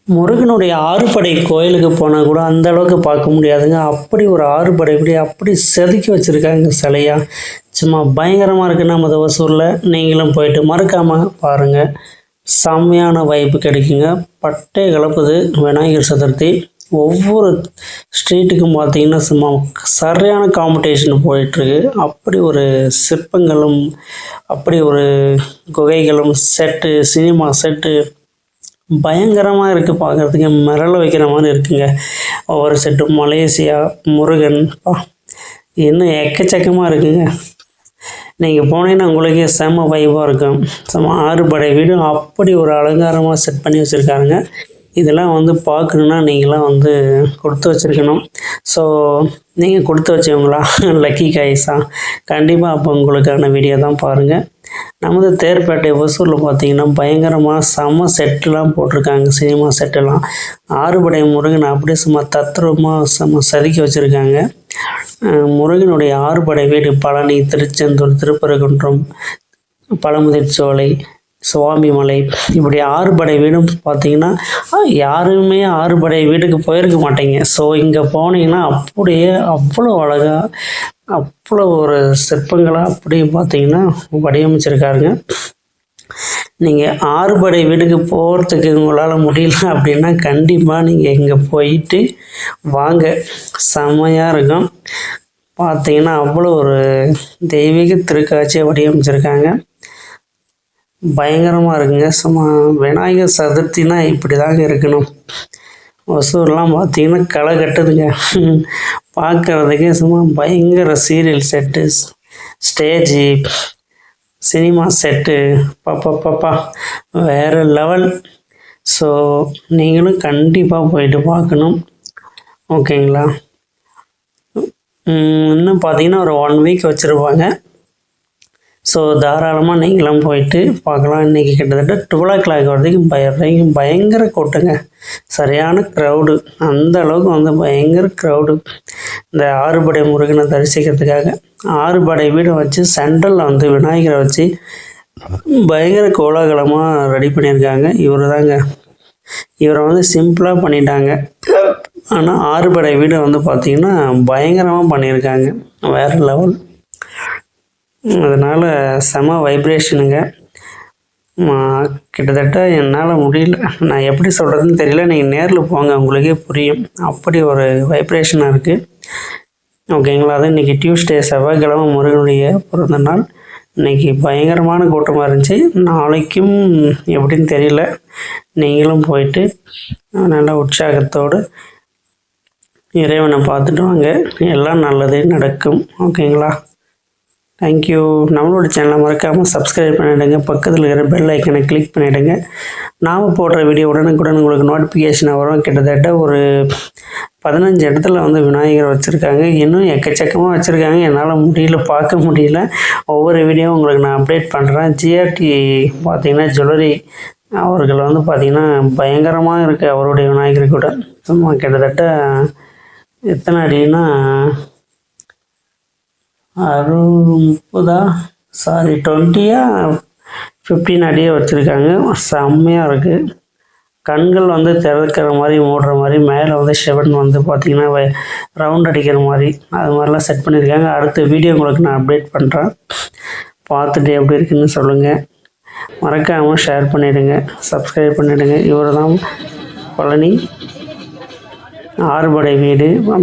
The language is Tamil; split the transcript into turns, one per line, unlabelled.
முருகனுடைய ஆறுபடை கோயிலுக்கு போனால் கூட அந்த அளவுக்கு பார்க்க முடியாதுங்க. அப்படி ஒரு ஆறுபடை இப்படி அப்படி செதுக்கி வச்சுருக்காங்க சிலையா. சும்மா பயங்கரமாக இருக்குன்னா நம்ம ஒசூரில் நீங்களும் போயிட்டு மறக்காமல் பாருங்கள். செம்மையான வைப்பு கிடைக்குங்க. பட்டை கலப்புது விநாயகர் சதுர்த்தி. ஒவ்வொரு ஸ்ட்ரீட்டுக்கும் பார்த்தீங்கன்னா சும்மா சரியான காம்படிஷன் போயிட்டுருக்கு. அப்படி ஒரு சிற்பங்களும் அப்படி ஒரு குகைகளும் செட்டு சினிமா செட்டு பயங்கரமாக இருக்குது. பார்க்குறதுக்கு மிரள வைக்கிற மாதிரி இருக்குங்க. ஒவ்வொரு செட்டு மலேசியா முருகன் இன்னும் எக்கச்சக்கமாக இருக்குங்க. நீங்கள் போனீங்கன்னா உங்களுக்கே செம்ம வைப்பாக இருக்கும். செம்ம ஆறுபடை வீடு அப்படி ஒரு அலங்காரமாக செட் பண்ணி வச்சுருக்காருங்க. இதெல்லாம் பார்க்கணுன்னா நீங்களாம் கொடுத்து வச்சுருக்கணும். ஸோ நீங்கள் கொடுத்து வச்சவங்களா லக்கி கைஸா கண்டிப்பாக அப்போ உங்களுக்கான வீடியோ தான் பாருங்கள். நமது தேர்பேட்டை ஒசூரில் பார்த்தீங்கன்னா பயங்கரமாக செம்ம செட்டுலாம் போட்டிருக்காங்க. சினிமா செட்டெல்லாம் ஆறுபடை முருகன் அப்படியே சும்மா தத்ரூபமாக செம்ம செதுக்கி வச்சுருக்காங்க. முருகனுடைய ஆறுபடை வீடு பழனி, திருச்செந்தூர், திருப்பரங்குன்றம், பழமுதிர்ச்சோலை, சுவாமிமலை இப்படி ஆறுபடை வீடும் பார்த்தீங்கன்னா யாருமே ஆறுபடை வீட்டுக்கு போயிருக்க மாட்டீங்க. ஸோ இங்கே போனீங்கன்னா அப்படியே அவ்வளோ அழகாக அவ்வளோ ஒரு சிற்பங்களாக அப்படியே பார்த்தீங்கன்னா வடிவமைச்சிருக்காருங்க. நீங்கள் ஆறுபடை வீட்டுக்கு போகிறதுக்கு உங்களால் முடியல அப்படின்னா கண்டிப்பாக நீங்கள் இங்கே போயிட்டு வாங்க. செம்மையாக இருக்கும். பார்த்தீங்கன்னா அவ்வளோ ஒரு தெய்வீக திருக்காட்சியை வடிவமைச்சிருக்காங்க. பயங்கரமாக இருக்குங்க. சும்மா விநாயகர் சதுர்த்தினா இப்படி தாங்க இருக்கணும். ஒசூர்லாம் பார்த்தீங்கன்னா களை கட்டுதுங்க. பார்க்குறதுக்கே சும்மா பயங்கர serial set, stage, cinema set பாப்பா வேறு லெவல். ஸோ நீங்களும் கண்டிப்பாக போயிட்டு பார்க்கணும். ஓகேங்களா? இன்னும் பார்த்தீங்கன்னா ஒரு 1 வீக் வச்சுருப்பாங்க. ஸோ தாராளமாக நீங்களும் போயிட்டு பார்க்கலாம். இன்றைக்கி கிட்டத்தட்ட 12 o'clock வரைக்கும் பயங்கர கூட்டங்க. சரியான க்ரௌடு. அந்த அளவுக்கு பயங்கர க்ரௌடு இந்த ஆறுபடை முருகனை தரிசிக்கிறதுக்காக. ஆறுபடை வீடை வச்சு சென்ட்ரலில் விநாயகரை வச்சு பயங்கர கோலாகலமாக ரெடி பண்ணியிருக்காங்க. இவர் தாங்க இவரை சிம்பிளாக பண்ணிட்டாங்க. ஆனால் ஆறுபடை வீடு பார்த்திங்கன்னா பயங்கரமாக பண்ணியிருக்காங்க. வேறு லெவல். அதனால் செம வைப்ரேஷனுங்க. கிட்டத்தட்ட என்னால் முடியல, நான் எப்படி சொல்கிறதுன்னு தெரியல. நீங்கள் நேரில் போங்க, உங்களுக்கே புரியும். அப்படி ஒரு வைப்ரேஷனாக இருக்குது. ஓகேங்களா? அது இன்றைக்கி டியூஸ்டே, செவ்வாய்க்கிழமை முருகனுடைய பிறந்த நாள். இன்றைக்கி பயங்கரமான கூட்டமாக இருந்துச்சு. நாளைக்கும் எப்படின்னு தெரியல. நீங்களும் போயிட்டு நல்ல உற்சாகத்தோடு இறைவனை பார்த்துட்டு வாங்க. எல்லாம் நல்லதே நடக்கும். ஓகேங்களா? தேங்க்யூ. நம்மளோட சேனலை மறக்காமல் சப்ஸ்கிரைப் பண்ணிவிடுங்க. பக்கத்தில் இருக்கிற பெல் ஐக்கனை கிளிக் பண்ணிவிடுங்க. நாம் போடுற வீடியோ உடனுக்குடன் உங்களுக்கு நோட்டிஃபிகேஷனாக வரும். கிட்டத்தட்ட ஒரு 15 இடத்துல விநாயகர் வச்சுருக்காங்க. இன்னும் எக்கச்சக்கமாக வச்சுருக்காங்க. என்னால் முடியல, பார்க்க முடியல. ஒவ்வொரு வீடியோவும் உங்களுக்கு நான் அப்டேட் பண்ணுறேன். ஜிஆர்டி பார்த்திங்கன்னா ஜுவல்லரி அவர்கள் பார்த்திங்கன்னா பயங்கரமாக இருக்குது. அவருடைய விநாயகர் கூட சும்மா கிட்டத்தட்ட எத்தனை அடின்னா 20 15 அடியே வச்சுருக்காங்க. செம்மையாக இருக்குது. கண்கள் திறக்கிற மாதிரி மூடுற மாதிரி, மேலே சிவன் பார்த்திங்கன்னா ரவுண்ட் அடிக்கிற மாதிரி, அது மாதிரிலாம் செட் பண்ணியிருக்காங்க. அடுத்த வீடியோ உங்களுக்கு நான் அப்டேட் பண்ணுறேன். பார்த்துட்டு எப்படி இருக்குன்னு சொல்லுங்கள். மறக்காமல் ஷேர் பண்ணிவிடுங்க, சப்ஸ்கிரைப் பண்ணிவிடுங்க. இவர் தான் பழனி ஆறுபடை வீடு.